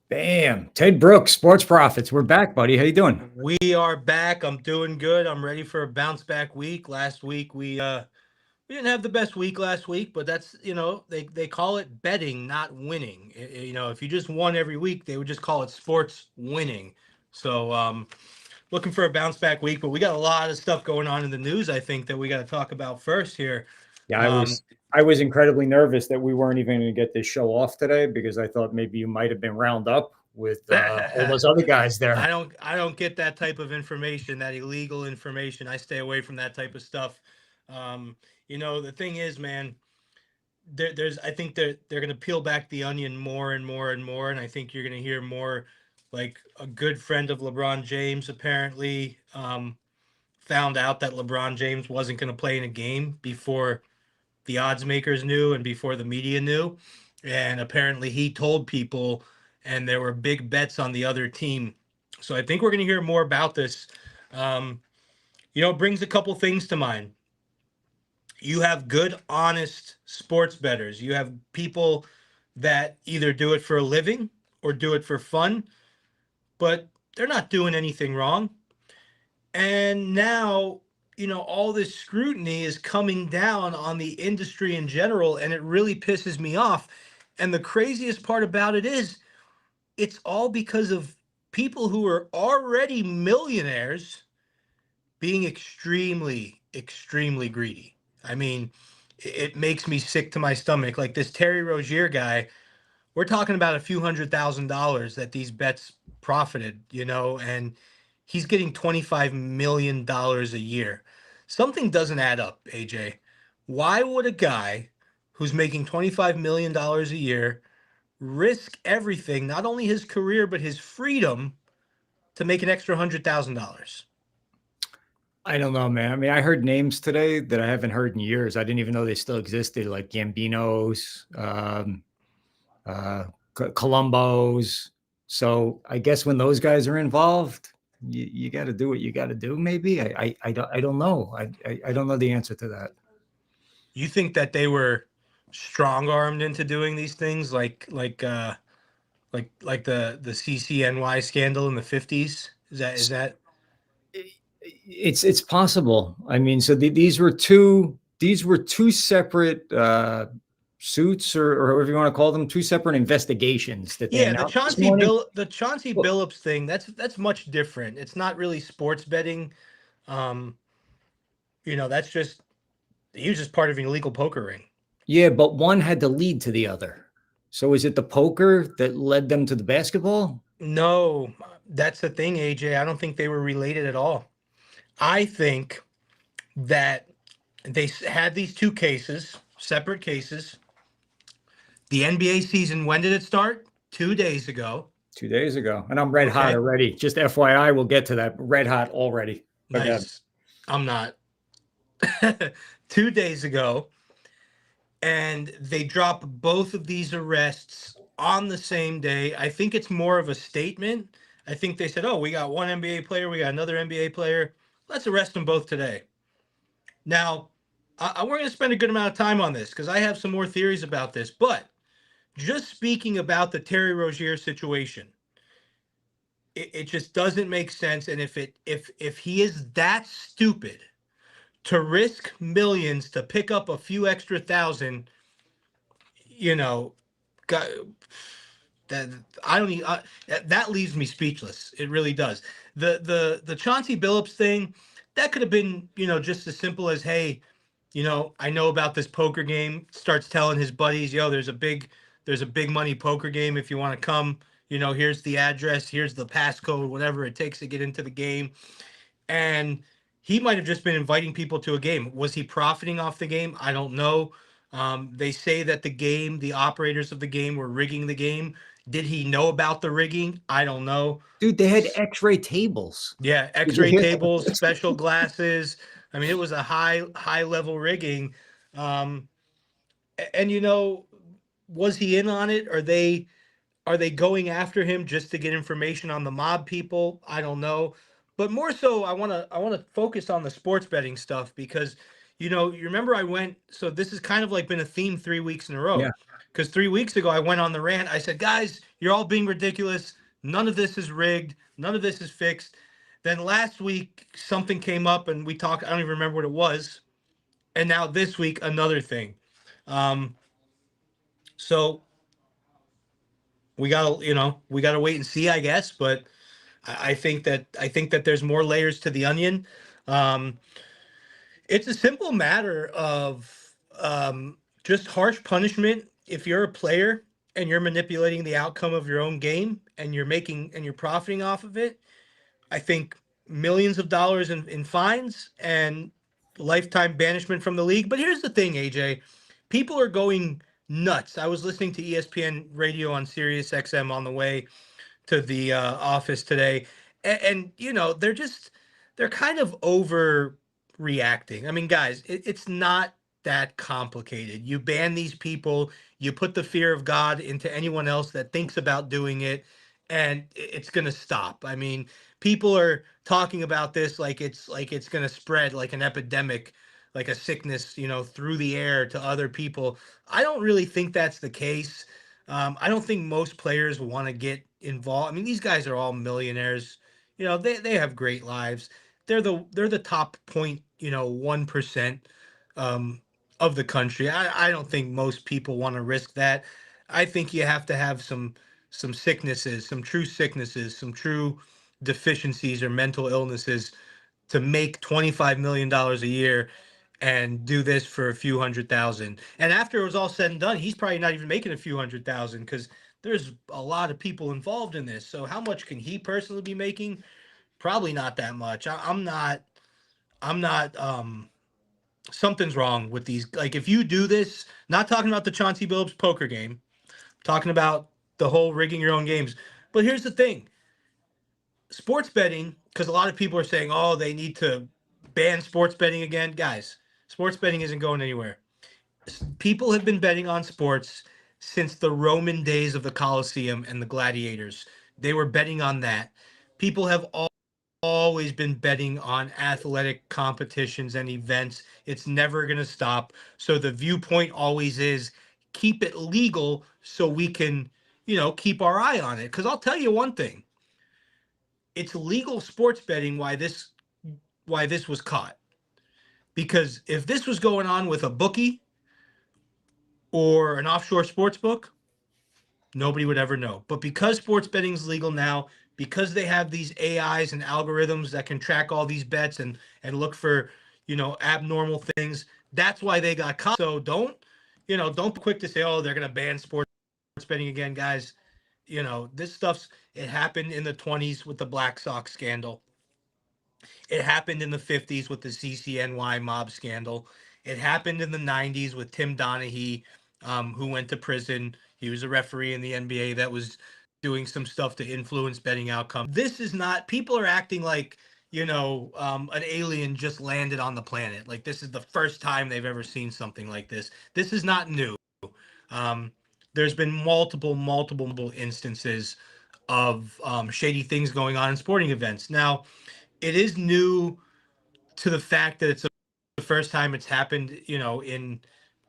Bam. Ted Brooks, Sports Profits. We're back, buddy. How you doing? We are back. I'm doing good. I'm ready for a bounce back week. Last week we didn't have the best week last week, but that's, they call it betting, not winning. If you just won every week, they would just call it sports winning. So looking for a bounce back week, but we got a lot of stuff going on in the news, I think, that we got to talk about first here. Yeah, I Um was I was incredibly nervous that we weren't even going to get this show off today because I thought maybe you might have been round up with all those other guys I there. don't I don't get that type of information, that illegal information. I stay away from that type of stuff. Um, the thing is, man, there's I think they're gonna peel back the onion more and more and more, and I think you're gonna hear more. Like a good friend of LeBron James apparently found out that LeBron James wasn't gonna play in a game before the odds makers knew and before the media knew, and apparently he told people, and there were big bets on the other team. So I think we're gonna hear more about this. Um, it brings a couple things to mind. You have good, honest sports bettors. You have people that either do it for a living or do it for fun, but they're not doing anything wrong. And now, all this scrutiny is coming down on the industry in general, and it really pisses me off. And the craziest part about it is it's all because of people who are already millionaires being extremely, extremely greedy. I mean, it makes me sick to my stomach. Like this Terry Rozier guy, we're talking about a few $100,000 that these bets profited, and he's getting $25 million a year. Something doesn't add up, AJ. Why would a guy who's making $25 million a year risk everything, not only his career, but his freedom to make an extra $100,000? I don't know, man. I mean, I heard names today that I haven't heard in years. I didn't even know they still existed, like Gambinos, Columbos. So I guess when those guys are involved, you got to do what you got to do. Maybe I don't know. I don't know the answer to that. You think that they were strong armed into doing these things, like the CCNY scandal in the 50s? Is that It's possible. I mean, so these were two separate suits, or however you want to call them, two separate investigations that they Yeah, announced this morning. The Chauncey Well, Billups thing, that's much different. It's not really sports betting. Um, that's just he was just part of an illegal poker ring. yeah, but one had to lead to the other. So is it the poker that led them to the basketball? No, that's the thing, AJ. I don't think they were related at all. I think that had these two cases, separate cases. The NBA season, when did it start? 2 days ago. 2 days ago, and I'm red hot Okay. already. Just FYI, we'll get to that. Red hot already. But Nice. I'm not. 2 days ago. And they drop both of these arrests on the same day. I think it's more of a statement. I think they said, oh, we got one NBA player, we got another NBA player. Let's arrest them both today. Now, we're going to spend a good amount of time on this because I have some more theories about this. But just speaking about the Terry Rozier situation, it just doesn't make sense. And if he is that stupid to risk millions to pick up a few extra thousand, you know, got that I don't even that leaves me speechless. It really does. The Chauncey Billups thing, that could have been, just as simple as, hey, I know about this poker game. Starts telling his buddies, yo, there's a big money poker game. If you want to come, here's the address, here's the passcode, whatever it takes to get into the game. And he might have just been inviting people to a game. Was he profiting off the game? I don't know. They say that the operators of the game were rigging the game. Did he know about the rigging? I don't know. dude, they had X-ray tables. Yeah, Did you X-ray hear tables, that? special glasses. I mean, it was a high level rigging. Um, and was he in on it? Are they going after him just to get information on the mob people? I don't know. But more so, I want to focus on the sports betting stuff because you remember I went, so this has kind of like been a theme 3 weeks in a Yeah. row Because 3 weeks ago, I went on the rant. I said, guys, you're all being ridiculous. None of this is rigged. None of this is fixed. Then last week, something came up and we talked. I don't even remember what it was. And now this week, another thing. So we gotta wait and see, I guess. But I think that there's more layers to the onion. Um, it's a simple matter of just harsh punishment if you're a player and you're manipulating the outcome of your own game and you're profiting off of it. I think millions of dollars in fines and lifetime banishment from the league. But here's the thing, AJ. People are going nuts. I was listening to ESPN radio on Sirius XM on the way to the office today, and they're kind of overreacting. I mean, guys, it's not that complicated. You ban these people, you put the fear of God into anyone else that thinks about doing it, and it's going to stop. I mean, people are talking about this like it's going to spread like an epidemic, like a sickness, through the air to other people. I don't really think that's the case. I don't think most players want to get involved. I mean, these guys are all millionaires. They have great lives. They're the top 1% um, of the country. I don't think most people want to risk that. I think you have to have some sicknesses, some true sicknesses, some true deficiencies or mental illnesses to make $25 million a year and do this for a few hundred thousand. And after it was all said and done, he's probably not even making a few hundred thousand because there's a lot of people involved in this. So how much can he personally be making? Probably not that much. I'm not. Something's wrong with these. Like, if you do this, not talking about the Chauncey Billups poker game, talking about the whole rigging your own games. But here's the thing: sports betting, because a lot of people are saying, oh, they need to ban sports betting again. Guys, sports betting isn't going anywhere. People have been betting on sports since the Roman days of the Colosseum and the gladiators. They were betting on that. People have always been betting on athletic competitions and events. It's never going to stop. So the viewpoint always is keep it legal so we can, keep our eye on it. Because I'll tell you one thing. It's legal sports betting why this was caught. Because if this was going on with a bookie or an offshore sports book, nobody would ever know. But because sports betting is legal now, because they have these AIs and algorithms that can track all these bets and look for, abnormal things, that's why they got caught. So don't be quick to say, oh, they're going to ban sports betting again, guys. This it happened in the 1920s with the Black Sox scandal. It happened in the 1950s with the CCNY mob scandal. It happened in the 1990s with Tim Donaghy, who went to prison. He was a referee in the NBA that was doing some stuff to influence betting outcomes. This is not, people are acting like, an alien just landed on the planet. Like, this is the first time they've ever seen something like this. This is not new. There's been multiple instances of shady things going on in sporting events. Now, it is new to the fact that it's the first time it's happened,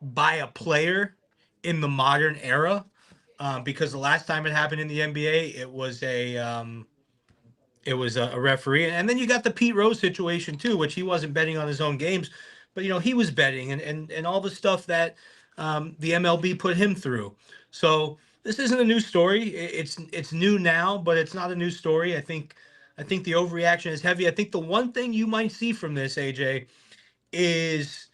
by a player in the modern era. Because the last time it happened in the NBA, it was a referee, and then you got the Pete Rose situation too, which he wasn't betting on his own games, but he was betting and all the stuff that the MLB put him through. So this isn't a new story. It's new now, but it's not a new story. I think the overreaction is heavy. I think the one thing you might see from this, AJ, is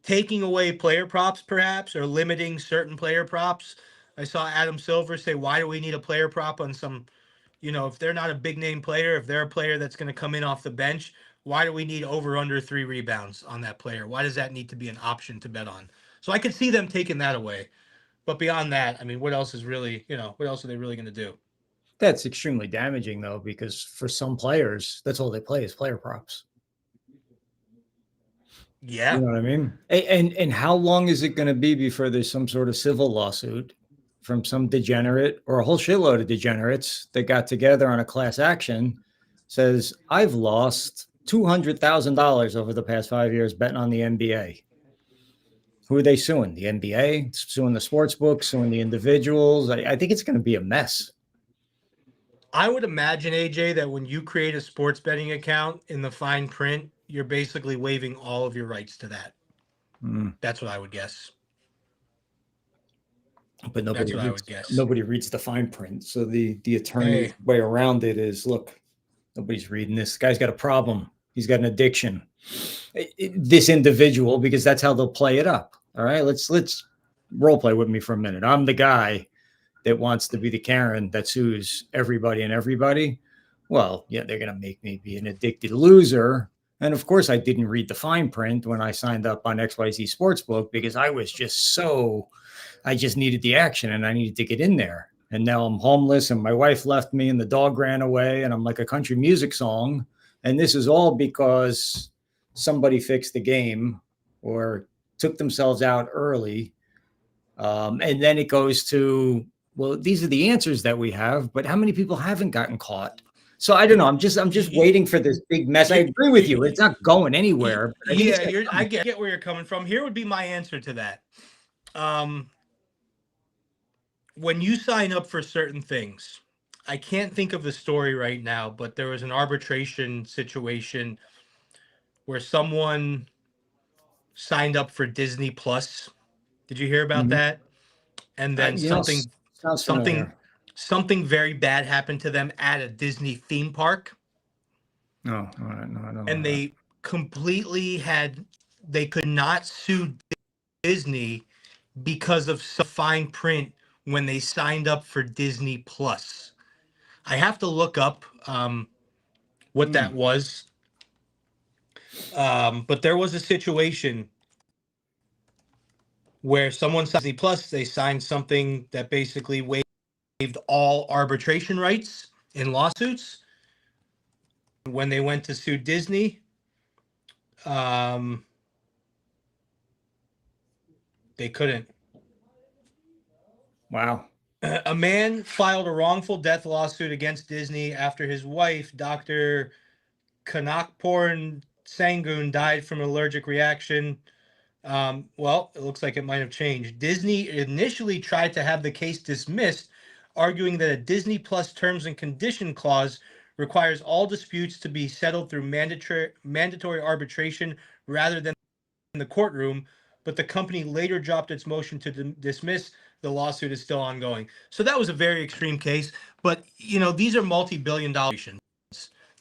taking away player props, perhaps, or limiting certain player props. I saw Adam Silver say, why do we need a player prop on some, if they're not a big name player, if they're a player that's going to come in off the bench, why do we need over under 3 rebounds on that player? Why does that need to be an option to bet on? So I could see them taking that away. But beyond that, I mean, what else is really, what else are they really going to do? That's extremely damaging, though, because for some players, that's all they play is player props. Yeah. You know what I mean? And how long is it going to be before there's some sort of civil lawsuit from some degenerate or a whole shitload of degenerates that got together on a class action, says, I've lost $200,000 over the past 5 years betting on the NBA. Who are they suing? The NBA, suing the sportsbook, suing the individuals. I think it's going to be a mess. I would imagine, AJ, that when you create a sports betting account in the fine print, you're basically waiving all of your rights to that. That's what I would guess. But That's what I would guess. Nobody reads the fine print. So the attorney way around it is, look, nobody's reading this. This guy's got a problem. He's got an addiction. This individual, because that's how they'll play it up. All right, let's role play with me for a minute. I'm the guy that wants to be the Karen that sues everybody and everybody. Well, yeah, they're going to make me be an addicted loser. And of course, I didn't read the fine print when I signed up on XYZ Sportsbook because I was just I just needed the action and I needed to get in there. And now I'm homeless and my wife left me and the dog ran away and I'm like a country music song. And this is all because somebody fixed the game or took themselves out early. And then it goes to, well, these are the answers that we have, but how many people haven't gotten caught? So I don't know. I'm just waiting for this big mess. I agree with you. It's not going anywhere. I get where you're coming from. Here would be my answer to that. When you sign up for certain things, I can't think of the story right now, but there was an arbitration situation where someone signed up for Disney Plus. Did you hear about that? And then something very bad happened to them at a Disney theme park. No, I don't. And they could not sue Disney because of some fine print when they signed up for Disney Plus. I have to look up what that was. But there was a situation where someone signed Disney Plus, they signed something that basically waived all arbitration rights in lawsuits. When they went to sue Disney, they couldn't. Wow. A man filed a wrongful death lawsuit against Disney after his wife, Dr. Kanakporn Sangoon, died from an allergic reaction. Well, it looks like it might have changed. Disney initially tried to have the case dismissed, arguing that a Disney Plus terms and condition clause requires all disputes to be settled through mandatory arbitration rather than in the courtroom, but the company later dropped its motion to dismiss. The lawsuit is still ongoing. So that was a very extreme case, but these are multi-billion-dollar nations.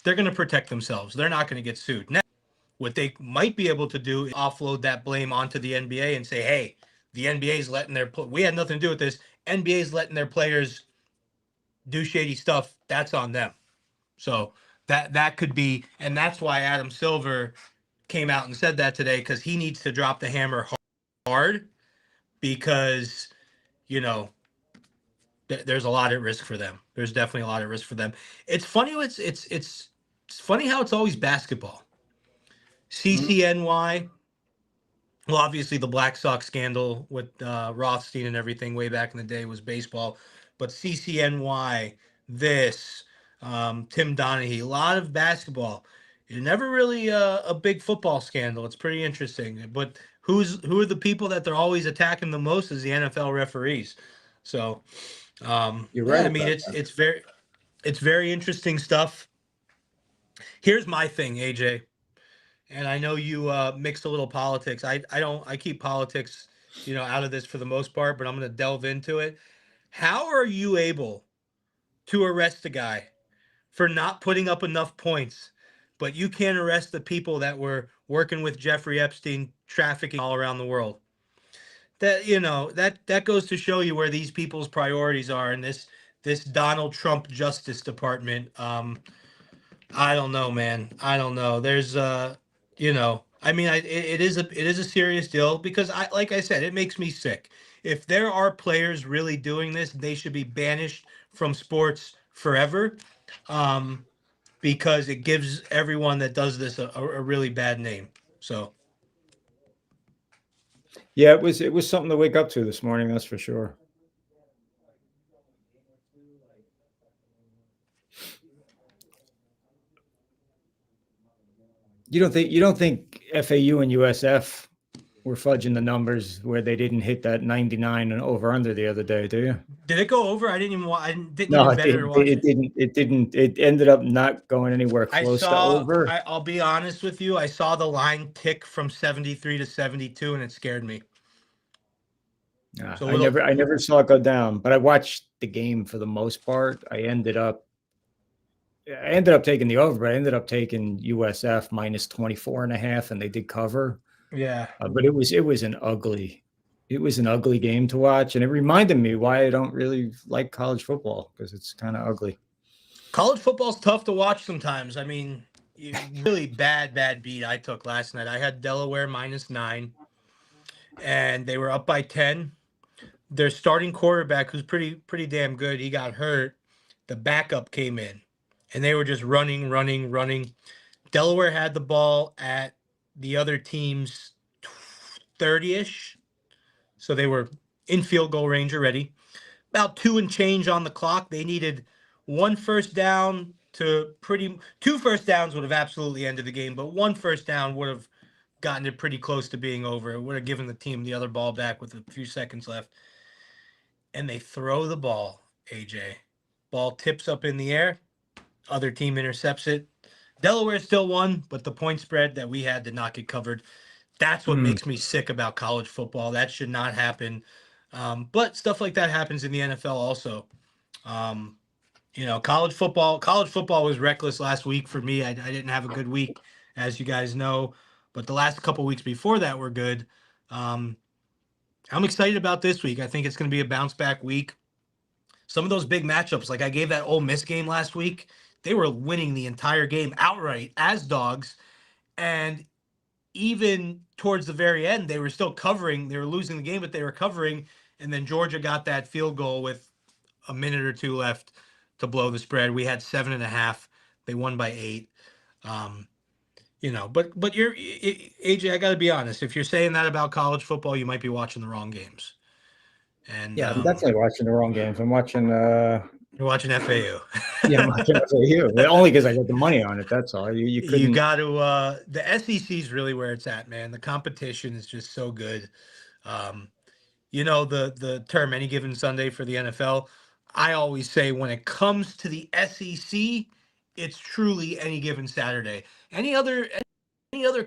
They're going to protect themselves. They're not going to get sued. Now, what they might be able to do is offload that blame onto the NBA and say, hey, the NBA's letting we had nothing to do with this. NBA's letting their players do shady stuff. That's on them. So that could be, and that's why Adam Silver came out and said that today, because he needs to drop the hammer hard, because there's a lot at risk for them. There's definitely a lot at risk for them. It's funny. It's funny how it's always basketball. CCNY. Well, obviously the Black Sox scandal with Rothstein and everything way back in the day was baseball, but CCNY, Tim Donaghy, a lot of basketball. It's never really a big football scandal. It's pretty interesting. But who are the people that they're always attacking the most is the NFL referees. So you're right. I mean, it's very interesting stuff. Here's my thing, AJ. And I know you mixed a little politics. I keep politics, out of this for the most part, but I'm going to delve into it. How are you able to arrest a guy for not putting up enough points, but you can't arrest the people that were working with Jeffrey Epstein trafficking all around the world? That goes to show you where these people's priorities are in this Donald Trump Justice Department. I don't know, man. I don't know. There's I mean, it is a serious deal, because like I said, it makes me sick. If there are players really doing this, they should be banished from sports forever, because it gives everyone that does this a really bad name. So. Yeah, it was something to wake up to this morning. That's for sure. You don't think FAU and USF we're fudging the numbers where they didn't hit that 99 and over under the other day, do you? Did it go over? I didn't even. I didn't No, even it bet it or didn't. watch it. It didn't. It ended up not going anywhere I close to saw. over. I'll be honest with you. I saw the line tick from 73 to 72, and it scared me. So I never saw it go down, but I watched the game for the most part. I ended up taking the over, but I ended up taking USF minus 24.5, and they did cover. Yeah. But it was an ugly game to watch, and it reminded me why I don't really like college football, because it's kind of ugly. College football's tough to watch sometimes. I mean, really bad beat I took last night. I had Delaware -9, and they were up by 10. Their starting quarterback, who's pretty damn good, he got hurt. The backup came in, and they were just running. Delaware had the ball at the other team's 30-ish, so they were in field goal range already. About 2 and change on the clock. They needed one first down to two first downs would have absolutely ended the game, but one first down would have gotten it pretty close to being over. It would have given the team the other ball back with a few seconds left. And they throw the ball, AJ. Ball tips up in the air. Other team intercepts it. Delaware still won, but the point spread that we had did not get covered. That's what makes me sick about college football. That should not happen. But stuff like that happens in the NFL also. College football was reckless last week for me. I didn't have a good week, as you guys know, but the last couple weeks before that were good. I'm excited about this week. I think it's going to be a bounce back week. Some of those big matchups, like I gave that Ole Miss game last week, they were winning the entire game outright as dogs. And even towards the very end, they were still covering. They were losing the game, but they were covering. And then Georgia got that field goal with a minute or two left to blow the spread. We had 7.5. They won by 8. But you're AJ. I got to be honest. If you're saying that about college football, you might be watching the wrong games. And Yeah, I'm definitely watching the wrong games. I'm watching. You're watching FAU. Yeah, I'm watching FAU. Only because I got the money on it. That's all. You couldn't. You got to. The SEC is really where it's at, man. The competition is just so good. The term any given Sunday for the NFL. I always say when it comes to the SEC, it's truly any given Saturday. Any other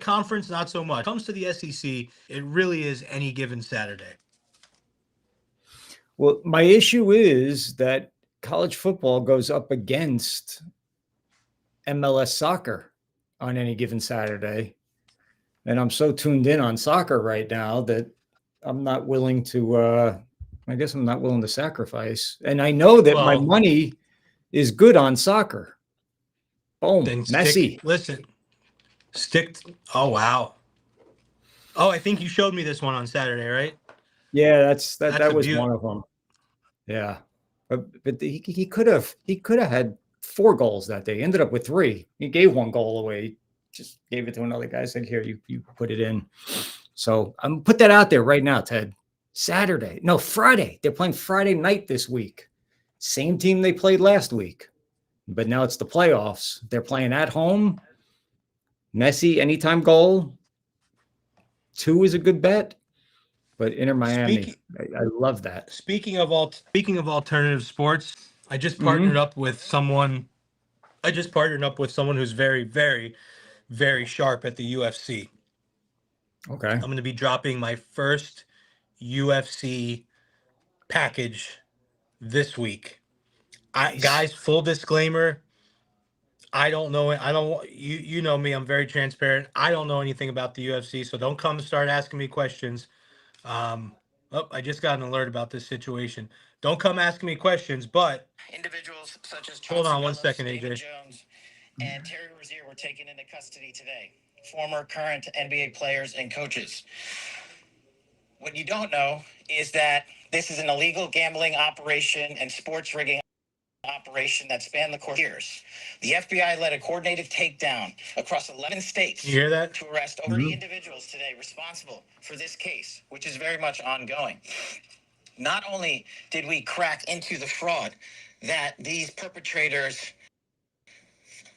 conference, not so much. When it comes to the SEC, it really is any given Saturday. Well, my issue is that college football goes up against MLS soccer on any given Saturday. And I'm so tuned in on soccer right now that I'm not willing to, I guess I'm not willing to sacrifice. And I know that my money is good on soccer. Boom. Then Messi. Oh, wow. Oh, I think you showed me this one on Saturday, right? Yeah, that was one of them. Yeah. But he could have had 4 goals that day. He ended up with 3. He gave 1 goal away. Just gave it to another guy. Said, "Here, you put it in." So I'm put that out there right now, Ted. Friday. They're playing Friday night this week. Same team they played last week, but now it's the playoffs. They're playing at home. Messi anytime goal. 2 is a good bet, but Inter Miami, I love that. Speaking of alternative sports, I just partnered up with someone. Who's very, very, very sharp at the UFC. Okay. I'm going to be dropping my first UFC package this week. Guys, full disclaimer, I don't know it. You know me, I'm very transparent. I don't know anything about the UFC, so don't come and start asking me questions. I just got an alert about this situation. Don't come asking me questions, but individuals such as hold on one second, AJ. Jones and Terry Rozier were taken into custody today. Former, current NBA players and coaches. What you don't know is that this is an illegal gambling operation and sports rigging operation that spanned the course of years. The FBI led a coordinated takedown across 11 states. You hear that? To arrest over 30 individuals today responsible for this case, which is very much ongoing. Not only did we crack into the fraud that these perpetrators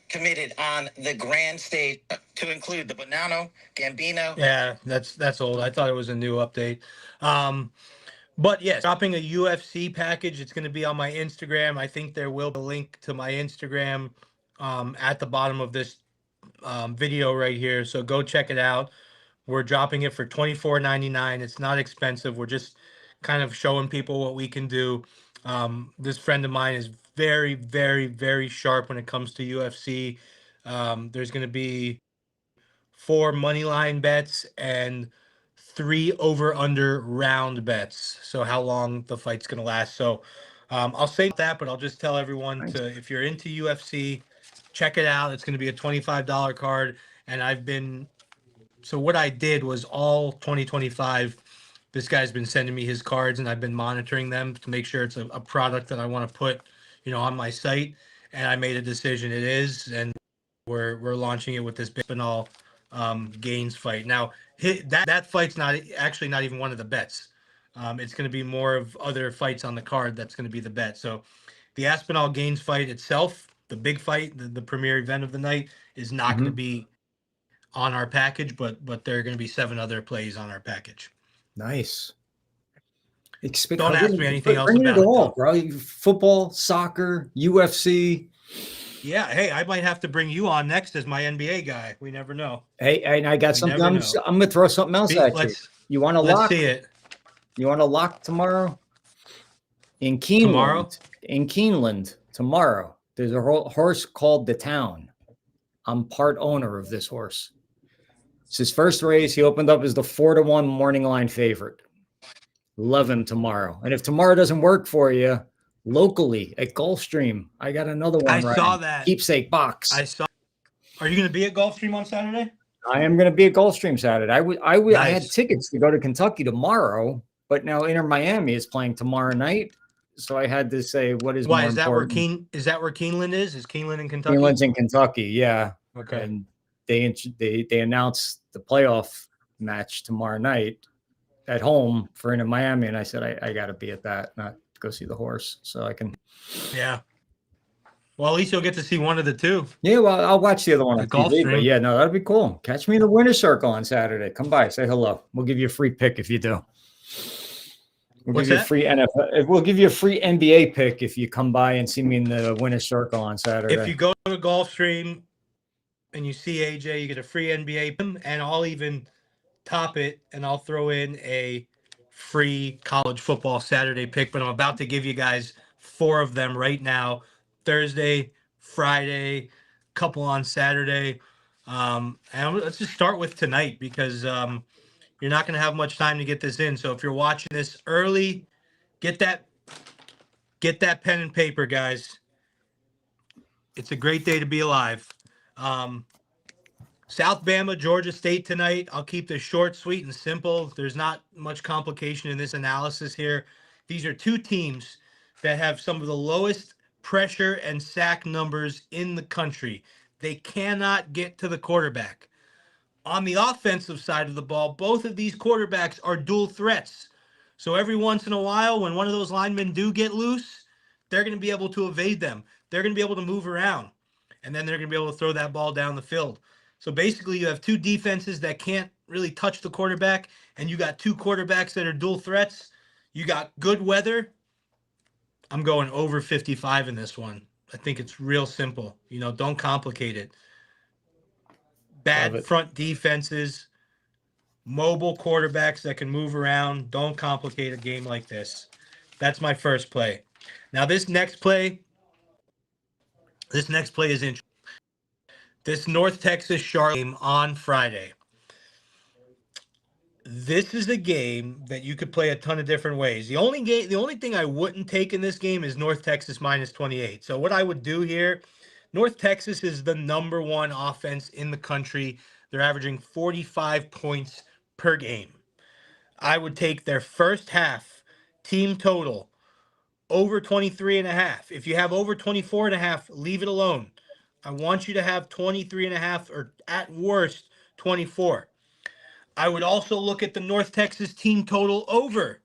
committed on the grand stage to include the Bonanno, Gambino. Yeah, that's old. I thought it was a new update. But yes, dropping a UFC package. It's going to be on my Instagram. I think there will be a link to my Instagram at the bottom of this video right here. So go check it out. We're dropping it for $24.99. It's not expensive. We're just kind of showing people what we can do. This friend of mine is very, very, very sharp when it comes to UFC. There's going to be 4 money line bets and 3 over under round bets. So how long the fight's going to last. So I'll say that, but I'll just tell everyone Nice. to, if you're into UFC, check it out. It's going to be a $25 card. And so what I did was all 2025, this guy's been sending me his cards and I've been monitoring them to make sure it's a product that I want to put, on my site. And I made a decision it is, and we're launching it with this Bispinal Gaines fight. Now that fight's not even one of the bets. It's going to be more of other fights on the card that's going to be the bet. So the Aspinall Gaines fight itself, the big fight, the premier event of the night, is not going to be on our package, but there are going to be 7 other plays on our package. Nice. Don't ask me anything else Bring about it it, all, though. bro. Football, soccer, UFC. Yeah, hey, I might have to bring you on next as my NBA guy. We never know. Hey, and I got We something. never I'm know. going to throw something else at you. You want to Let's lock? see it. You want to lock tomorrow? In Keeneland. Tomorrow? In Keeneland tomorrow. There's a horse called the Town. I'm part owner of this horse. It's his first race. He opened up as the 4-1 morning line favorite. Love him tomorrow. And if tomorrow doesn't work for you, locally at Gulfstream, I got another one. I saw that. Keepsake box. Are you going to be at Gulfstream on Saturday? I am going to be at Gulfstream Saturday. I Nice. had tickets to go to Kentucky tomorrow, but now Inter Miami is playing tomorrow night. So I had to say, what is Why more is that important? is that where Keeneland is? Is Keeneland in Kentucky? Keeneland's in Kentucky, yeah. Okay. And they announced the playoff match tomorrow night at home for Inter Miami, and I said I got to be at that, not go see the horse, so I can. Yeah. Well, at least you'll get to see one of the two. Yeah, well, I'll watch the other one on Gulfstream. TV, but yeah, no, that'd be cool. Catch me in the winner's circle on Saturday. Come by, say hello. We'll give you a free pick if you do. What's that? A free NFL. We'll give you a free NBA pick if you come by and see me in the winner's circle on Saturday. If you go to Gulfstream and you see AJ, you get a free NBA, and I'll even top it, and I'll throw in a free college football Saturday pick. But I'm about to give you guys 4 of them right now: Thursday, Friday, couple on Saturday. And let's just start with tonight, because you're not going to have much time to get this in. So if you're watching this early, get that pen and paper, guys. It's a great day to be alive. South Bama, Georgia State tonight. I'll keep this short, sweet, and simple. There's not much complication in this analysis here. These are 2 teams that have some of the lowest pressure and sack numbers in the country. They cannot get to the quarterback. On the offensive side of the ball, both of these quarterbacks are dual threats. So every once in a while, when one of those linemen do get loose, they're going to be able to evade them. They're going to be able to move around, and then they're going to be able to throw that ball down the field. So basically, you have 2 defenses that can't really touch the quarterback, and you got 2 quarterbacks that are dual threats. You got good weather. I'm going over 55 in this one. I think it's real simple. Don't complicate it. Bad front defenses, mobile quarterbacks that can move around. Don't complicate a game like this. That's my first play. Now, this next play is interesting. This North Texas Charlotte game on Friday. This is a game that you could play a ton of different ways. The only thing I wouldn't take in this game is North Texas minus 28. So what I would do here, North Texas is the number 1 offense in the country. They're averaging 45 points per game. I would take their first half team total over 23.5. If you have over 24.5, leave it alone. I want you to have 23.5 or at worst 24. I would also look at the North Texas team total over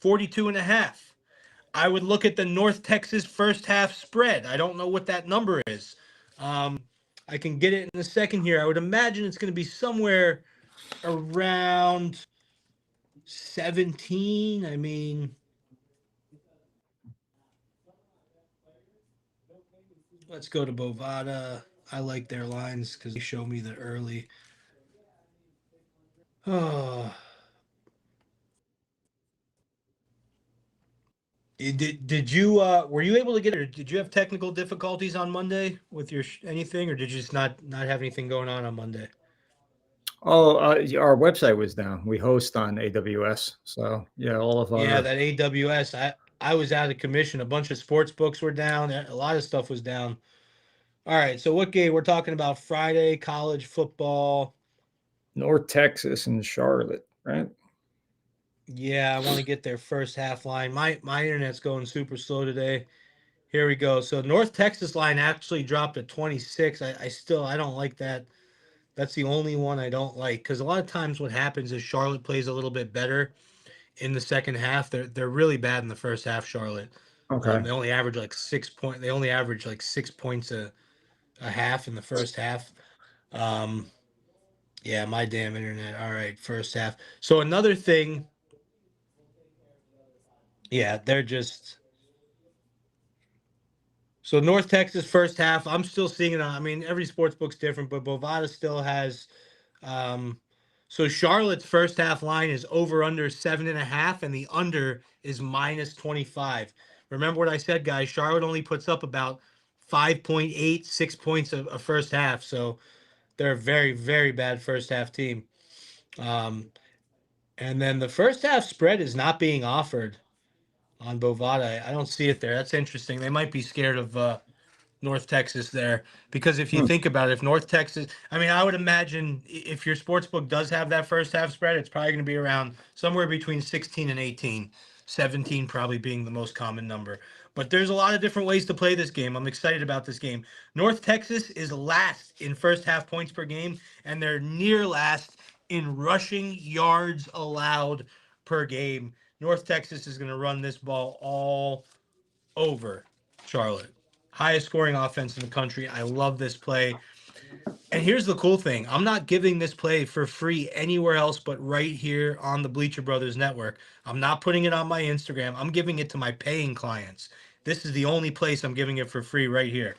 42.5. I would look at the North Texas first half spread. I don't know what that number is. I can get it in a second here. I would imagine it's going to be somewhere around 17. I mean, let's go to Bovada. I like their lines because they show me the early. Oh, did you were you able to get it, or did you have technical difficulties on Monday with your anything, or did you just not have anything going on Monday? Oh, our website was down. We host on AWS, so yeah, all of Yeah, our that AWS. I was out of commission. A bunch of sports books were down. A lot of stuff was down. All right, so what game we're talking about? Friday college football. North Texas and Charlotte, right? Yeah, I want to get their first half line. My internet's going super slow today. Here we go. So North Texas line actually dropped to 26. I don't like that. That's the only one I don't like because a lot of times what happens is Charlotte plays a little bit better in the second half. They're really bad in the first half, Charlotte. Okay. They only average like 6 point. They only average like 6 points a half in the first half. Um, yeah, my damn internet. All right, first half. So another thing, yeah, they're just so North Texas first half. I'm still seeing it on. I mean, every sports book's different, but Bovada still has. Um, so Charlotte's first half line is over under 7.5, and the under is -25. Remember what I said, guys? Charlotte only puts up about 5.8, 6 points a first half. So they're a very, very bad first half team. Um, and then the first half spread is not being offered on Bovada. I don't see it there. That's interesting. They might be scared of North Texas there because if you Hmm. think about it, if North Texas, I mean, I would imagine if your sports book does have that first half spread, it's probably going to be around somewhere between 16 and 18, 17 probably being the most common number. But there's a lot of different ways to play this game. I'm excited about this game. North Texas is last in first half points per game, and they're near last in rushing yards allowed per game. North Texas is going to run this ball all over Charlotte. Highest scoring offense in the country. I love this play. And here's the cool thing. I'm not giving this play for free anywhere else but right here on the Bleacher Brothers network. I'm not putting it on my Instagram. I'm giving it to my paying clients. This is the only place I'm giving it for free right here.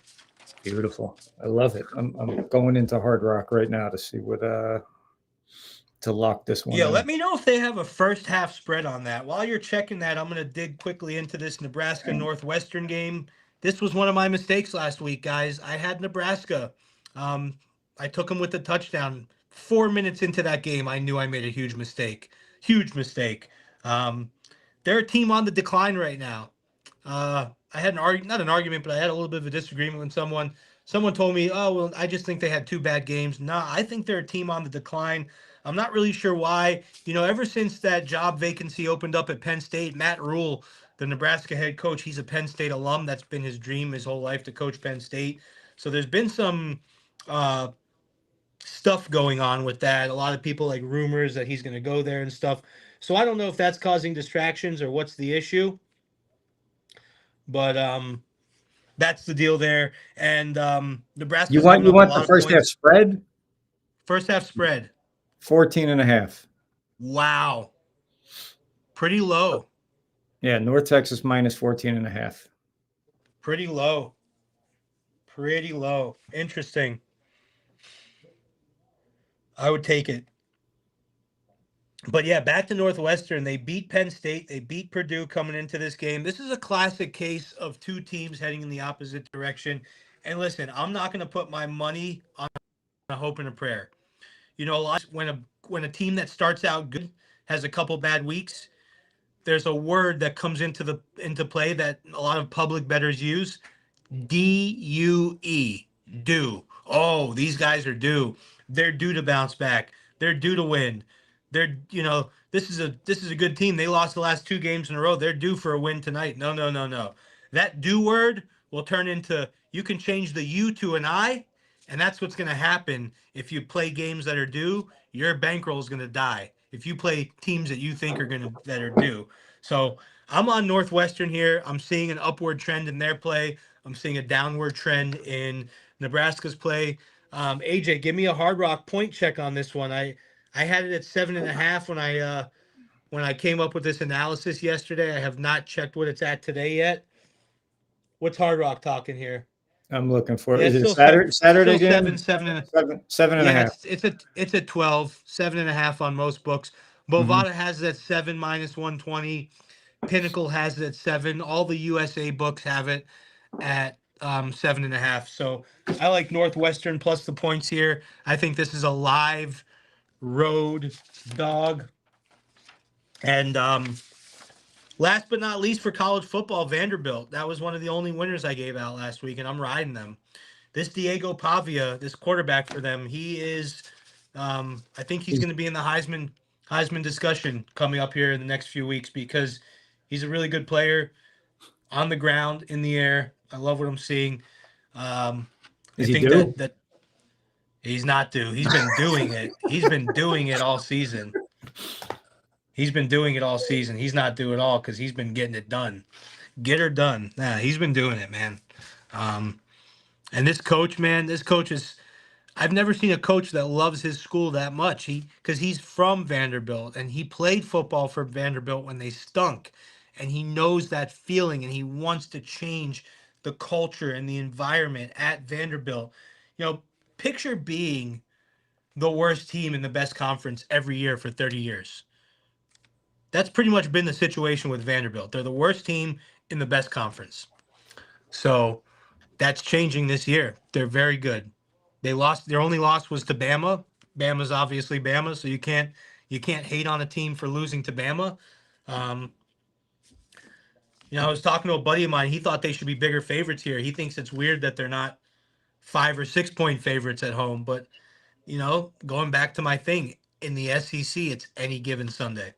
Beautiful. I love it. I'm going into Hard Rock right now to see what to lock this one Yeah, in. let me know if they have a first half spread on that. While you're checking that, I'm going to dig quickly into this Nebraska Northwestern game. This was one of my mistakes last week, guys. I had Nebraska. Um, I took them with the touchdown. 4 minutes into that game, I knew I made a huge mistake. Huge mistake. Um, they're a team on the decline right now. I had not an argument, but I had a little bit of a disagreement with someone. Someone told me, "Oh, well, I just think they had two bad games." Nah, I think they're a team on the decline. I'm not really sure why. Ever since that job vacancy opened up at Penn State, Matt Rule, the Nebraska head coach, he's a Penn State alum. That's been his dream his whole life to coach Penn State. So there's been some uh, stuff going on with that. A lot of people like rumors that he's going to go there and stuff. So I don't know if that's causing distractions or what's the issue. But that's the deal there. And You Nebraska's want giving you up a want the lot of first half points. spread? First half spread. 14.5. Wow. Pretty low. Yeah, North Texas minus 14.5. Pretty low. Pretty low. Interesting. I would take it. But yeah, back to Northwestern. They beat Penn State. They beat Purdue coming into this game. This is a classic case of two teams heading in the opposite direction. And listen, I'm not going to put my money on a hope and a prayer. A lot when a team that starts out good has a couple bad weeks, there's a word that comes into play that a lot of public bettors use. DUE. Due. Oh, these guys are due. They're due to bounce back. They're due to win. This is a good team. They lost the last two games in a row. They're due for a win tonight. No, no, no, no. That due word will turn into you can change the U to an I, and that's what's going to happen if you play games that are due. Your bankroll is going to die if you play teams that you think that are due. So I'm on Northwestern here. I'm seeing an upward trend in their play. I'm seeing a downward trend in Nebraska's play. AJ, give me a Hard Rock point check on this one. I had it at 7.5 when I came up with this analysis yesterday. I have not checked what it's at today yet. What's Hard Rock talking here? I'm looking for. Yeah, Is it's it still Saturday still game? Seven and a yeah, half. it's at 12, 7.5 on most books. Bovada has it at 7 minus 120. Pinnacle has it at 7. All the USA books have it at 7.5. So I like Northwestern plus the points here. I think this is a live road dog. And last but not least for college football, Vanderbilt. That was one of the only winners I gave out last week, and I'm riding them. This Diego Pavia, this quarterback for them, he is. I think he's going to be in the Heisman discussion coming up here in the next few weeks because he's a really good player on the ground, in the air. I love what I'm seeing. I think that he's not due. He's been doing it. He's been doing it all season. He's been doing it all season. He's not due at all because he's been getting it done. Get her done. Nah, he's been doing it, man. And this coach, man, I've never seen a coach that loves his school that much. Because he's from Vanderbilt and he played football for Vanderbilt when they stunk. And he knows that feeling and he wants to change the culture and the environment at Vanderbilt. You know, picture being the worst team in the best conference every year for 30 years. That's pretty much been the situation with Vanderbilt. They're the worst team in the best conference. So that's changing this year. They're very good. They lost. Their only loss was to Bama. Bama's obviously Bama, so you can't hate on a team for losing to Bama. I was talking to a buddy of mine. He thought they should be bigger favorites here. He thinks it's weird that they're not 5 or 6 point favorites at home. But going back to my thing, in the SEC, it's any given Sunday.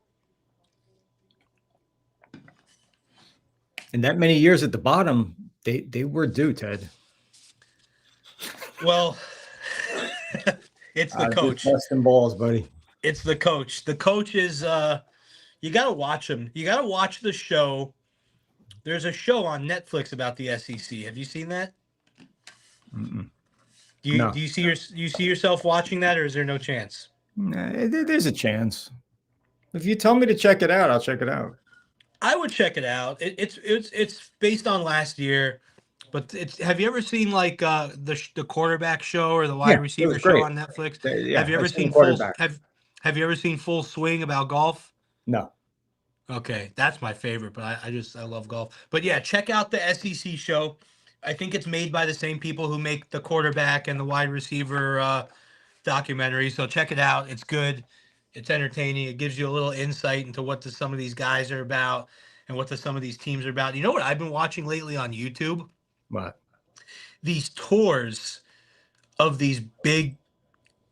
And that many years at the bottom, they were due, Ted. Well, it's the coach. Busting balls, buddy. It's the coach. The coach is you got to watch him. You got to watch the show. There's a show on Netflix about the SEC. Have you seen that? Mm-mm. Do you see yourself watching that, or is there no chance? Nah, there's a chance. If you tell me to check it out, I'll check it out. I would check it out. It's based on last year, but have you ever seen like the quarterback show or the wide receiver show on Netflix? Have you ever seen Have you ever seen Full Swing about golf? No. Okay, that's my favorite, but I love golf. But yeah, check out the SEC show. I think it's made by the same people who make the quarterback and the wide receiver documentary. So check it out. It's good. It's entertaining. It gives you a little insight into what some of these guys are about and what some of these teams are about. You know what I've been watching lately on YouTube? What? These tours of these big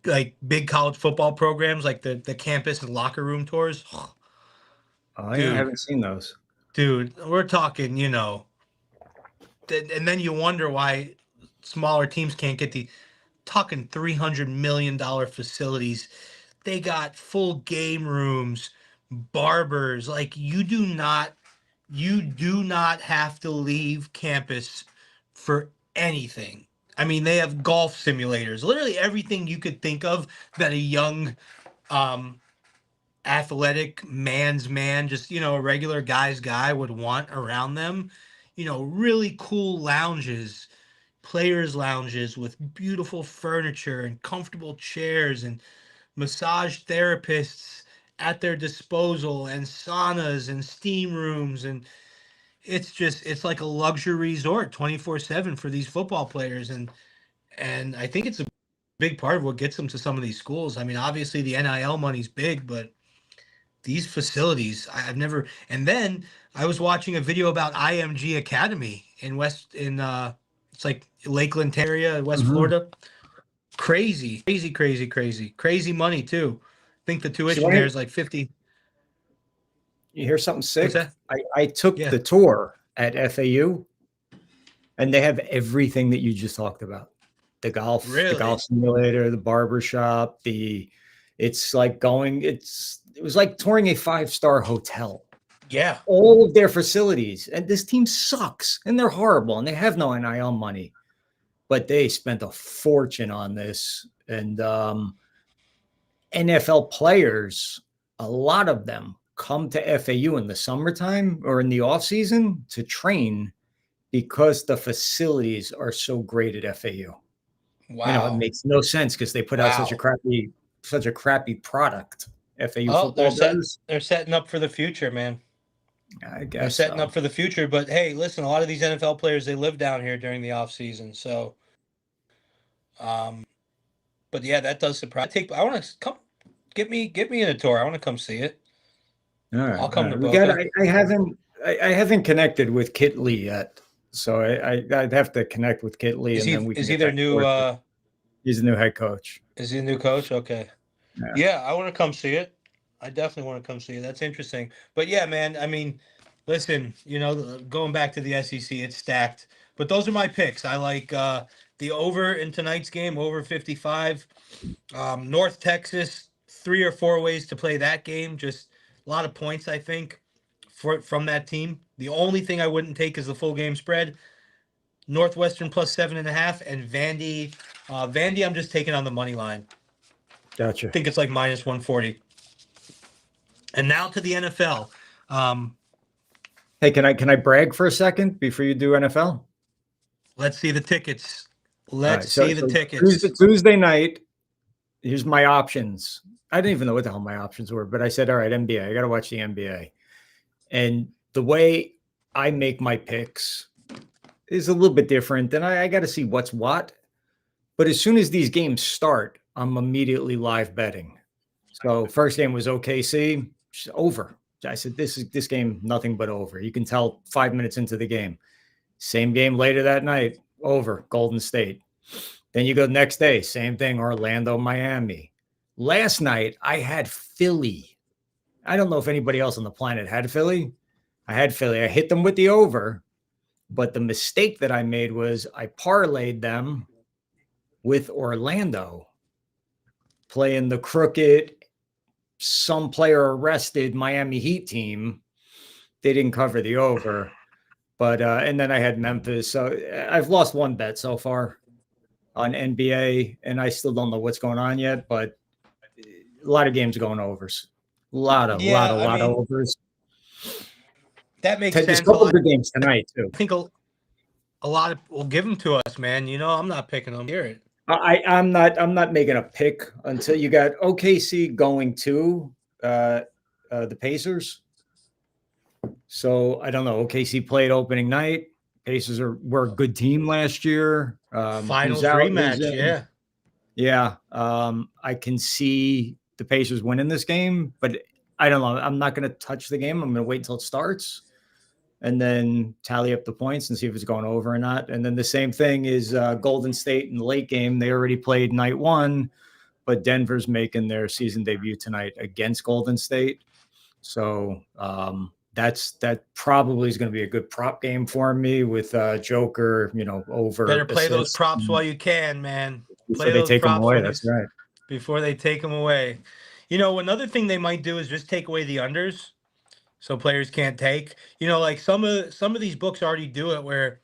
college football programs, like the campus and locker room tours. Oh, I haven't seen those. Dude, we're talking, and then you wonder why smaller teams can't get talking $300 million facilities. They got full game rooms, barbers. Like you do not have to leave campus for anything. I mean, they have golf simulators, literally everything you could think of that a young, athletic man's man, just, a regular guy's guy would want around them. Really cool lounges, players' lounges with beautiful furniture and comfortable chairs and massage therapists at their disposal and saunas and steam rooms. And it's like a luxury resort 24/7 for these football players. And I think it's a big part of what gets them to some of these schools. I mean, obviously the NIL money's big, but these facilities, I've never. And then I was watching a video about IMG Academy it's like Lakeland area, West Florida. Crazy money too. I think the tuition there is like 50. You hear something sick? What's that? I took the tour at FAU, and they have everything that you just talked about. The golf simulator, the barber shop, it was like touring a 5-star hotel. Yeah. All of their facilities. And this team sucks, and they're horrible, and they have no NIL money. but they spent a fortune on this. And NFL players, a lot of them come to FAU in the summertime or in the off season to train because the facilities are so great at FAU. Wow. You know, it makes no sense because they put out such a crappy product. FAU Oh, football does. they're setting up for the future, man. I They're guess setting so. up for the future. But hey, listen, a lot of these NFL players, they live down here during the off season. So, but yeah, that does surprise. I want to come get me in a tour. I want to come see it. All right, I'll come to we got. Boca. I haven't connected with Kit Lee yet, so I'd have to connect with Kit Lee, Is and then we is can he get their back new and forth. He's the new head coach. is he a new coach? Okay. Yeah, I want to come see it. I definitely want to come see it. That's interesting. But yeah, man, I mean, listen, going back to the SEC, it's stacked. But those are my picks. I like the over in tonight's game, over 55. North Texas, 3 or 4 ways to play that game. Just a lot of points, I think, from that team. The only thing I wouldn't take is the full game spread. Northwestern plus 7.5, and Vandy. Vandy, I'm just taking on the money line. Gotcha. I think it's like minus 140. And now to the NFL. Hey, can I brag for a second before you do NFL? Let's see the tickets. Let's see the tickets. Tuesday night. Here's my options. I didn't even know what the hell my options were, but I said, all right, NBA. I got to watch the NBA. And the way I make my picks is a little bit different. Then I got to see what's what. But as soon as these games start, I'm immediately live betting. So first game was OKC, over. I said, this game, nothing but over. You can tell 5 minutes into the game. Same game later that night, over, Golden State. Then you go the next day, same thing, Orlando, Miami. Last night, I had Philly. I don't know if anybody else on the planet had Philly. I had Philly. I hit them with the over, but the mistake that I made was I parlayed them with Orlando playing the crooked, some player arrested Miami Heat team. They didn't cover the over, but and then I had Memphis. So I've lost one bet so far on NBA, and I still don't know what's going on yet, but a lot of games going overs. A lot of overs. That makes There's sense. a couple good games tonight too. I think a lot of will give them to us, man. I'm not picking them. Hear it. I'm not making a pick until you got OKC going to the Pacers. So I don't know. OKC played opening night. Pacers were a good team last year. Finals rematch, yeah. I can see the Pacers winning this game, but I don't know. I'm not going to touch the game. I'm going to wait until it starts and then tally up the points and see if it's going over or not. And then the same thing is Golden State in the late game. They already played night one, but Denver's making their season debut tonight against Golden State. So that probably is going to be a good prop game for me with Joker, over. Better play those props while you can, man. Before they take them away. That's right. Before they take them away. Another thing they might do is just take away the unders. So players can't take, like some of these books already do it where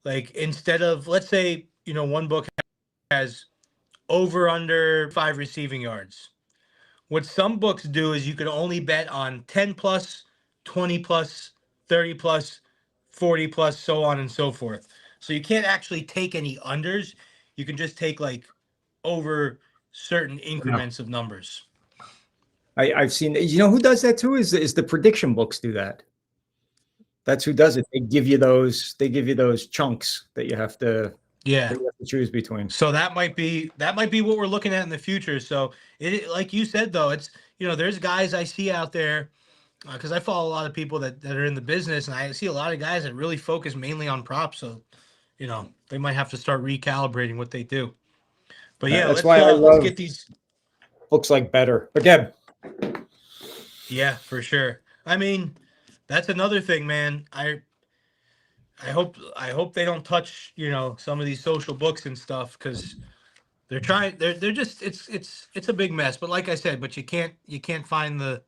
like instead of, let's say, one book has over under 5 receiving yards. What some books do is you can only bet on 10 plus, 20 plus, 30 plus, 40 plus, so on and so forth. So you can't actually take any unders. You can just take like over certain increments of numbers. I've seen, who does that too is the prediction books do that. That's who does it. They give you those chunks that you have to choose between. So that might be what we're looking at in the future. So it, like you said, though, it's, there's guys I see out there because I follow a lot of people that are in the business, and I see a lot of guys that really focus mainly on props. So, they might have to start recalibrating what they do. But yeah, let's get these books like Better again. Yeah, for sure. I mean, that's another thing, man. I hope they don't touch, some of these social books and stuff because they're just it's a big mess. But like I said, but you can't find the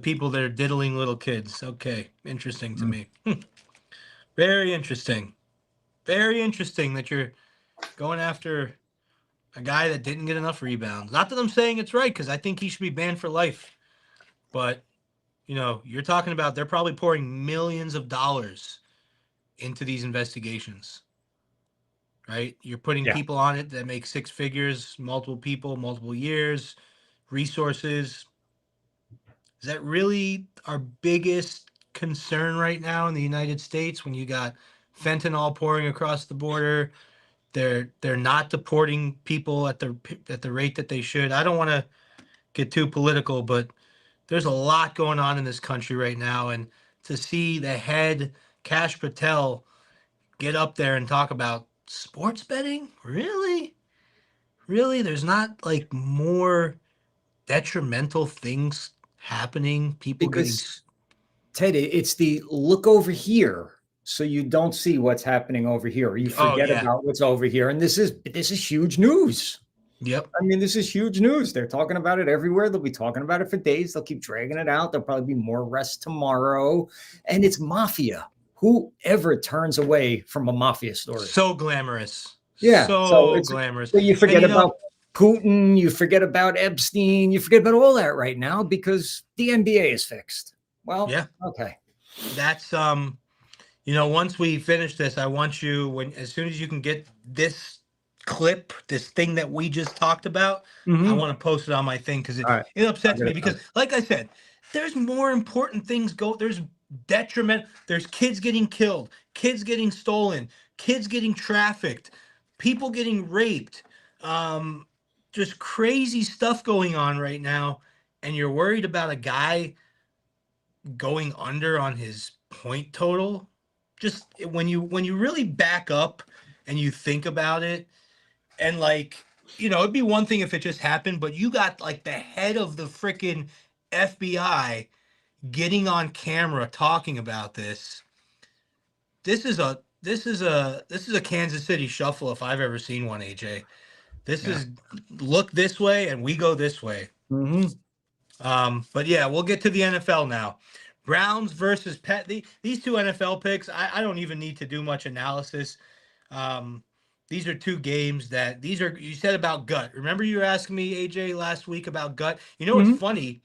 people that are diddling little kids. Okay, interesting to me. Very interesting. Very interesting that you're going after a guy that didn't get enough rebounds. Not that I'm saying it's right, because I think he should be banned for life. But, you're talking about they're probably pouring millions of dollars into these investigations, right? You're putting Yeah. people on it that make six figures, multiple people, multiple years, resources. Is that really our biggest concern right now in the United States when you got fentanyl pouring across the border? They're not deporting people at the rate that they should. I don't want to get too political, but there's a lot going on in this country right now, and to see the head Cash Patel get up there and talk about sports betting, really, there's not like more detrimental things happening. People getting Because Ted, it's the look over here so you don't see what's happening over here, or you oh forget yeah, about what's over here. And this is huge news. yep, I mean, this is huge news. They're talking about it everywhere. They'll be talking about it for days. They'll keep dragging it out. There'll probably be more arrests tomorrow. And it's mafia. Who ever turns away from a mafia story? so glamorous, Yeah. So so it's glamorous, so you and forget about Putin, you forget about Epstein, you forget about all that right now because the NBA is fixed. Well, yeah, okay. that's once we finish this, I want you, as soon as you can get this clip, this thing that we just talked about, I Mhm. want to post it on my thing because All right. it I'll upsets get me it done. because, like I said, there's more important things there's there's kids getting killed, kids getting stolen, kids getting trafficked, people getting raped, um, just crazy stuff going on right now, and you're worried about a guy going under on his point total. Just when you really back up and you think about it, and like, it'd be one thing if it just happened, but you got like the head of the freaking FBI getting on camera talking about this. This is a Kansas City shuffle if I've ever seen one, AJ. This Yeah. is look this way and we go this way. Mhm. But yeah, we'll get to the NFL now. Browns versus Pet. These two NFL picks, I don't even need to do much analysis. Um, these are two games you said about gut. Remember you were asking me, AJ, last week about gut? You know what's Mhm. funny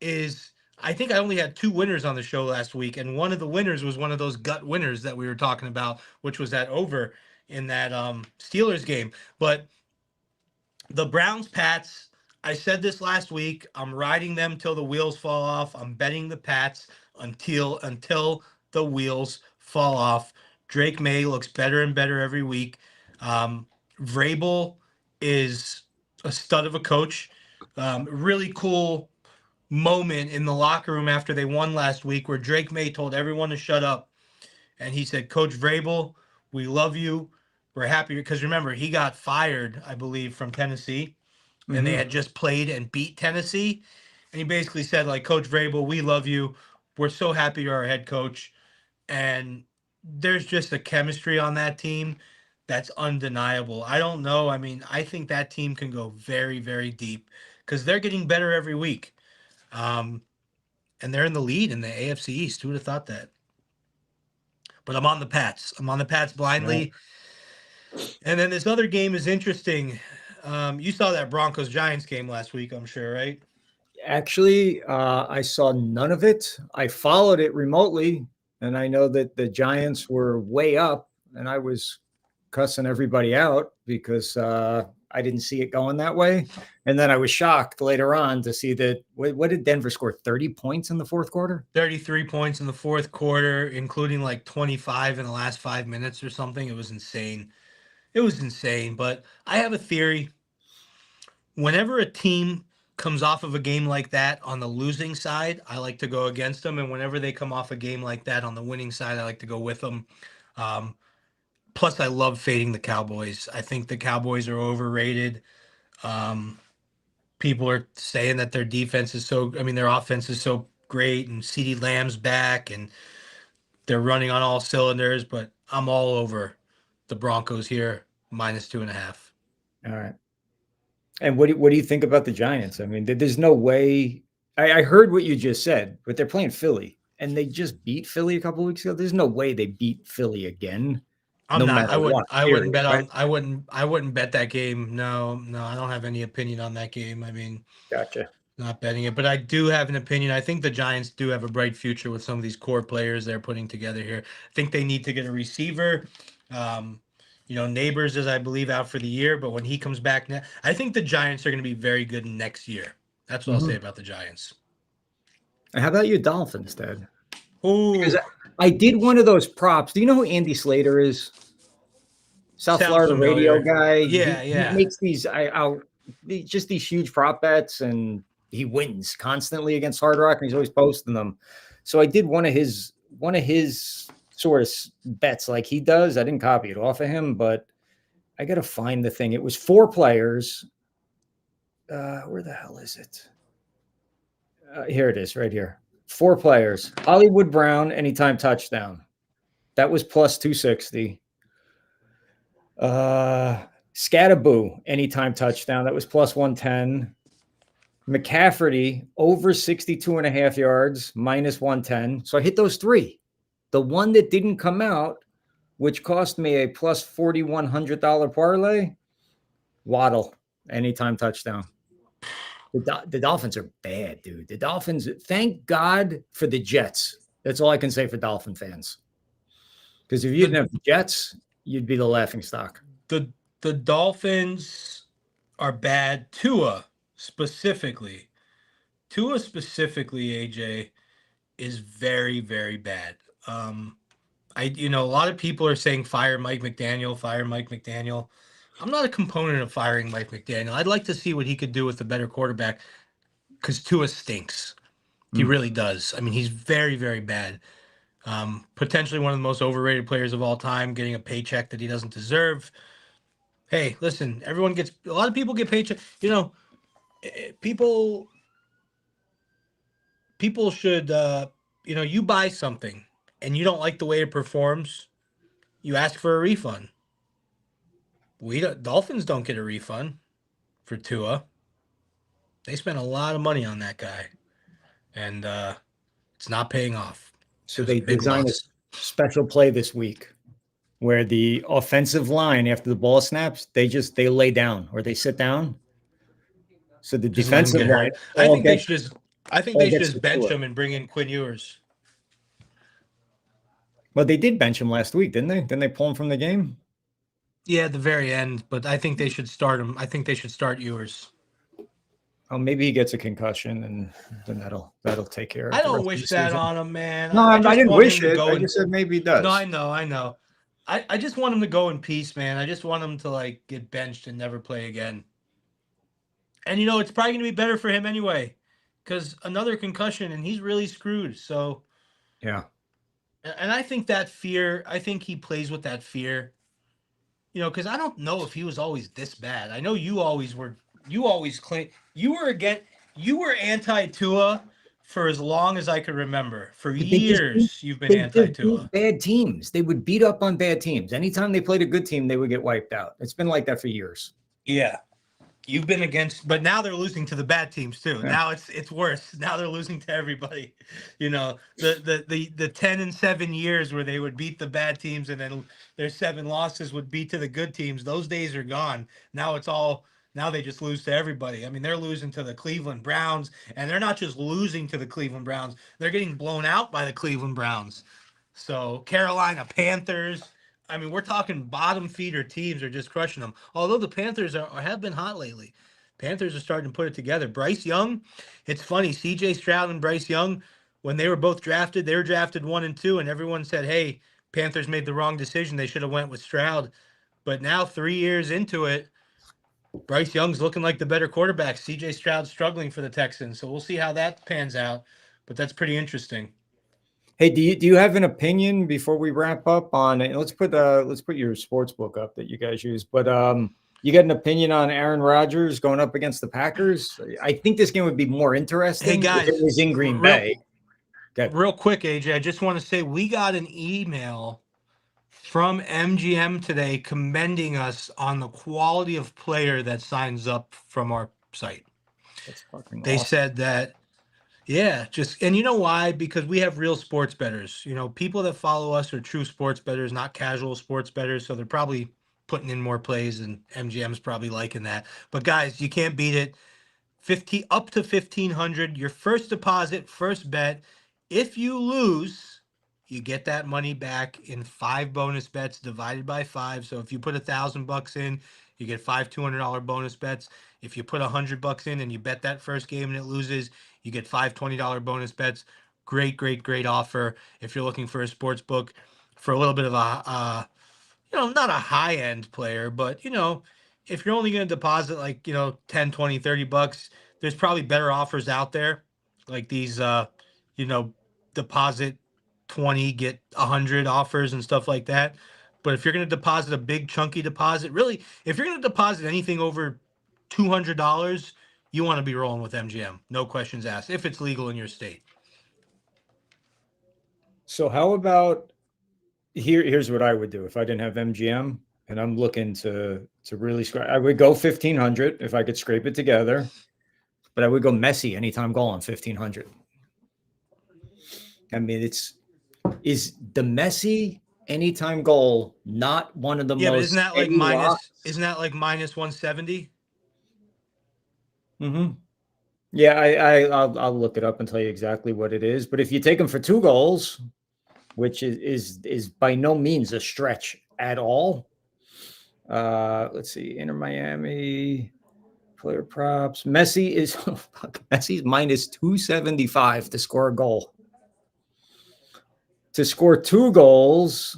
is I think I only had two winners on the show last week, and one of the winners was one of those gut winners that we were talking about, which was that over in that Steelers game. But the Browns Pats, I said this last week. I'm riding them till the wheels fall off. I'm betting the Pats until the wheels fall off. Drake May looks better and better every week. Vrabel is a stud of a coach. Really cool moment in the locker room after they won last week where Drake May told everyone to shut up. And he said, Coach Vrabel, we love you. We're happy because remember, he got fired, I believe, from Tennessee, and they Mhm. had just played and beat Tennessee. And he basically said, like, Coach Vrabel, we love you. We're so happy you're our head coach. And there's just a chemistry on that team that's undeniable. I don't know. I mean, I think that team can go very, very deep because they're getting better every week. Um, and they're in the lead in the AFC East. Who would have thought that? But I'm on the Pats. I'm on the Pats Right. blindly. And then this other game is interesting. You saw that Broncos Giants game last week, I'm sure, right? Actually, I saw none of it. I followed it remotely, and I know that the Giants were way up, and I was cussing everybody out because I didn't see it going that way. And then I was shocked later on to see that what did Denver score? 30 points in the fourth quarter? 33 points in the fourth quarter, including like 25 in the last 5 minutes or something. It was insane. It was insane. But I have a theory. Whenever a team comes off of a game like that on the losing side, I like to go against them. And whenever they come off a game like that on the winning side, I like to go with them. Um, Plus, I love fading the Cowboys. I think the Cowboys are overrated. Um, People are saying that their defense is their offense is so great, and CeeDee Lamb's back, and they're running on all cylinders. But I'm all over the Broncos here, -2.5. All right. And what do you think about the Giants? I mean, there's no way. I heard what you just said, but they're playing Philly, and they just beat Philly a couple weeks ago. There's no way they beat Philly again. I'm no not. matter what. I wouldn't Period, bet right? on. I wouldn't bet that game. No, I don't have any opinion on that game. I mean, Gotcha. not betting it, but I do have an opinion. I think the Giants do have a bright future with some of these core players they're putting together here. I think they need to get a receiver. Neighbors is, I believe, out for the year, but when he comes back now, I think the Giants are going to be very good next year. That's what I'll say about the Giants. And how about you, Dolphins, Dad? Because Ooh, I did one of those props. Do you know who Andy Slater is? South sounds Florida radio familiar. guy. Yeah, He yeah. makes just these huge prop bets, and he wins constantly against Hard Rock, and he's always posting them. So I did one of his sort of bets like he does. I didn't copy it off of him, but I got to find the thing. It was 4 players. Where the hell is it? Here it is, right here. 4 players. Hollywood Brown, anytime touchdown. That was plus 260. Scattaboo, anytime touchdown. That was plus 110. McCafferty, over 62.5 yards, minus 110. So I hit those 3. The one that didn't come out, which cost me a plus $4,100 parlay, Waddle, anytime touchdown. The Dolphins are bad, dude. The Dolphins, thank God for the Jets. That's all I can say for Dolphin fans. Because if you didn't have the Jets, you'd be the laughing stock. The Dolphins are bad. Tua specifically, AJ, is very, very bad. A lot of people are saying fire Mike McDaniel. I'm not a component of firing Mike McDaniel. I'd like to see what he could do with a better quarterback, because Tua stinks. He really does. I mean, he's very, very bad. Potentially one of the most overrated players of all time, getting a paycheck that he doesn't deserve. Hey, listen, a lot of people get paycheck. People should, you buy something and you don't like the way it performs, you ask for a refund. Dolphins don't get a refund for Tua. They spent a lot of money on that guy, and it's not paying off. So they designed a special play this week where the offensive line, after the ball snaps, they lay down or they sit down. So the defensive line, I think they should just bench Tua. him and bring in Quinn Ewers. Well, they did bench him last week, didn't they? Didn't they pull him from the game? Yeah, at the very end, but I think they should start him. I think they should start Ewers. Oh, maybe he gets a concussion, and then that'll take care of it. I don't wish that on him, man. No, I didn't wish it. I I just said maybe he does. No, I know. I just want him to go in peace, man. I just want him to get benched and never play again. And it's probably going to be better for him anyway, because another concussion and he's really screwed. So yeah. And I think that fear. I think he plays with that fear. Because I don't know if he was always this bad. I know you always were. You always claim you were anti-Tua for as long as I could remember. For years, you've been anti-Tua. Bad teams. They would beat up on bad teams. Anytime they played a good team, they would get wiped out. It's been like that for years. Yeah. You've been against, but now they're losing to the bad teams too. Yeah. Now it's worse. Now they're losing to everybody. The 10-7 years where they would beat the bad teams and then their 7 losses would be to the good teams. Those days are gone. Now they just lose to everybody. I mean, they're losing to the Cleveland Browns, and they're not just losing to the Cleveland Browns. They're getting blown out by the Cleveland Browns. So Carolina Panthers. I mean, we're talking bottom feeder teams are just crushing them. Although the Panthers have been hot lately. Panthers are starting to put it together. Bryce Young, it's funny. C.J. Stroud and Bryce Young, when they were both drafted, they were drafted 1 and 2, and everyone said, hey, Panthers made the wrong decision. They should have went with Stroud. But now 3 years into it, Bryce Young's looking like the better quarterback. C.J. Stroud's struggling for the Texans. So we'll see how that pans out. But that's pretty interesting. Hey, do you have an opinion before we wrap up on it? Let's put your sports book up that you guys use. But you got an opinion on Aaron Rodgers going up against the Packers? I think this game would be more interesting. Hey guys, if it was in Green Bay. Real quick, AJ, I just want to say we got an email from MGM today commending us on the quality of player that signs up from our site. That's fucking They awesome. said that, Yeah, and you know why? Because we have real sports bettors. You know, people that follow us are true sports bettors, not casual sports bettors. So they're probably putting in more plays, and MGM's probably liking that. But guys, you can't beat it. 50 up to 1,500. Your first deposit, first bet. If you lose, you get that money back in 5 bonus bets divided by 5. So if you put $1,000 in, you get 5 $200 bonus bets. If you put $100 in and you bet that first game and it loses, you get 5 $20 bonus bets. Great offer if you're looking for a sports book for a little bit of a not a high end player, but if you're only going to deposit like, 10, 20, $30, there's probably better offers out there. Like these, you know, deposit 20, get 100 offers and stuff like that. But if you're going to deposit a big chunky deposit, really, if you're going to deposit anything over $200, you want to be rolling with MGM. No questions asked, if it's legal in your state. So how about here's what I would do if I didn't have MGM and I'm looking to really scrape. I would go 1,500 if I could scrape it together, but I would go Messi anytime goal on 1,500. I mean, is the Messi anytime goal not one of the Yeah, but most steady locks? isn't that like minus 170? Mm-hmm. Yeah, I'll look it up and tell you exactly what it is. But if you take him for 2 goals, which is by no means a stretch at all. Let's see, Inter Miami player props. Messi's minus 275 to score a goal. To score 2 goals,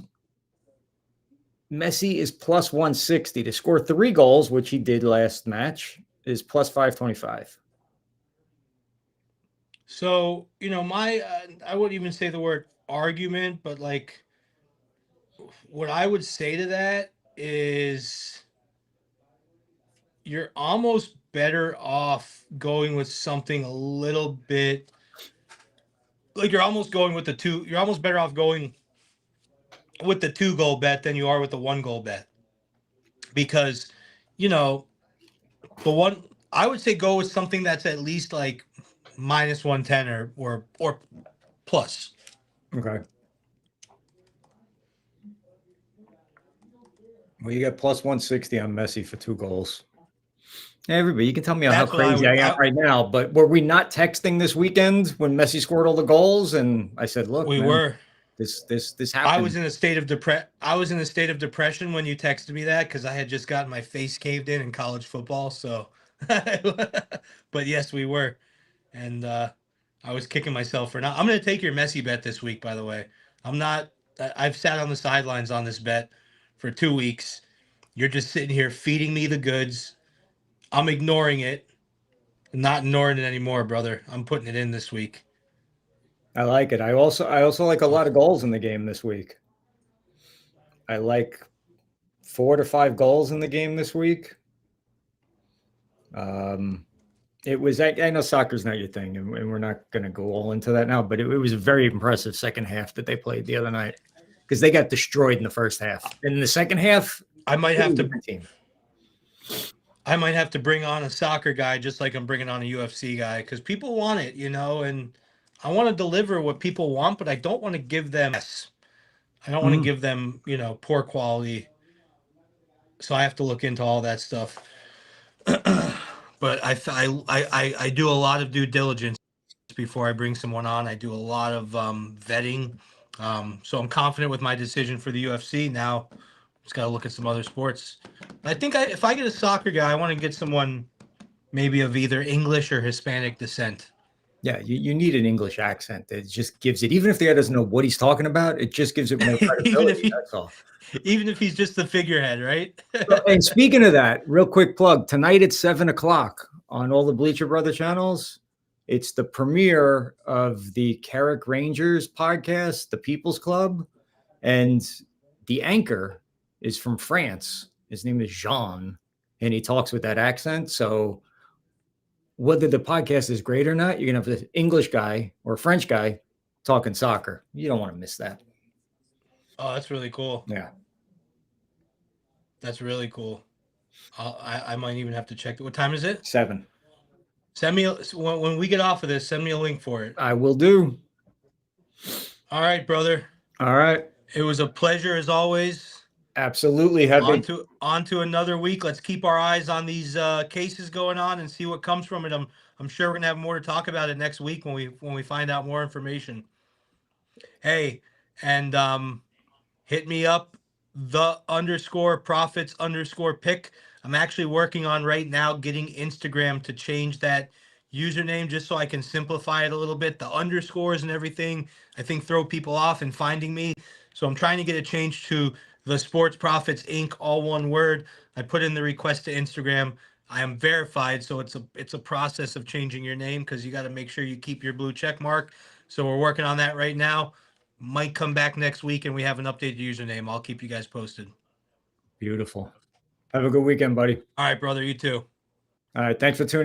Messi is plus 160. To score 3 goals, which he did last match, is plus 525. So, I wouldn't even say the word argument, but like what I would say to that is you're almost better off going with something a little bit like you're almost better off going with the 2 goal bet than you are with the 1 goal bet. Because, you know, the one I would say go with something that's at least like minus 110 or plus. Okay. Well, you got plus 160 on Messi for 2 goals. Everybody, you can tell me how That's what crazy I am right now, but were we not texting this weekend when Messi scored all the goals? And I said, "Look, we man, were. this happened." I was in a state of depression when you texted me that because I had just gotten my face caved in college football. So, but yes, we were, and I was kicking myself for not. I'm going to take your Messi bet this week. By the way, I'm not. I've sat on the sidelines on this bet for 2 weeks. You're just sitting here feeding me the goods. I'm ignoring it. I'm not ignoring it anymore, brother. I'm putting it in this week. I like it. I also like a lot of goals in the game this week. I like 4 to 5 goals in the game this week. It was. I know soccer's not your thing, and we're not going to go all into that now. But it was a very impressive second half that they played the other night because they got destroyed in the first half. And in the second half, I might have to. team. I might have to bring on a soccer guy just like I'm bringing on a UFC guy because people want it, and I want to deliver what people want, but I don't want to give them. I don't want to give them, poor quality. So I have to look into all that stuff. But I do a lot of due diligence before I bring someone on. I do a lot of vetting. So I'm confident with my decision for the UFC. Now just got to look at some other sports. I think if I get a soccer guy, I want to get someone maybe of either English or Hispanic descent. Yeah, you need an English accent. It just gives it, even if the guy doesn't know what he's talking about, it just gives it more credibility. That's all. Even if he's just the figurehead, right? And speaking of that, real quick plug, tonight at 7:00 on all the Bleacher Brother channels, it's the premiere of the Carrick Rangers podcast, The People's Club. And the anchor is from France. His name is Jean, and he talks with that accent. So whether the podcast is great or not, you're going to have this English guy or French guy talking soccer. You don't want to miss that. Oh, that's really cool. Yeah. That's really cool. I might even have to check. What time is it? 7. Send me when we get off of this. Send me a link for it. I will do. All right, brother. All right. It was a pleasure as always. Absolutely. On to another week. Let's keep our eyes on these cases going on and see what comes from it. I'm sure we're gonna have more to talk about it next week when we find out more information. Hey, and hit me up, _profits_pick. I'm actually working on right now getting Instagram to change that username just so I can simplify it a little bit. The underscores and everything, I think, throw people off in finding me. So I'm trying to get it changed to the Sports Profits Inc., all one word. I put in the request to Instagram. I am verified, so it's a process of changing your name because you got to make sure you keep your blue check mark. So we're working on that right now. Might come back next week and we have an updated username. I'll keep you guys posted. Beautiful. Have a good weekend, buddy. All right, brother. You too. All right. Thanks for tuning in.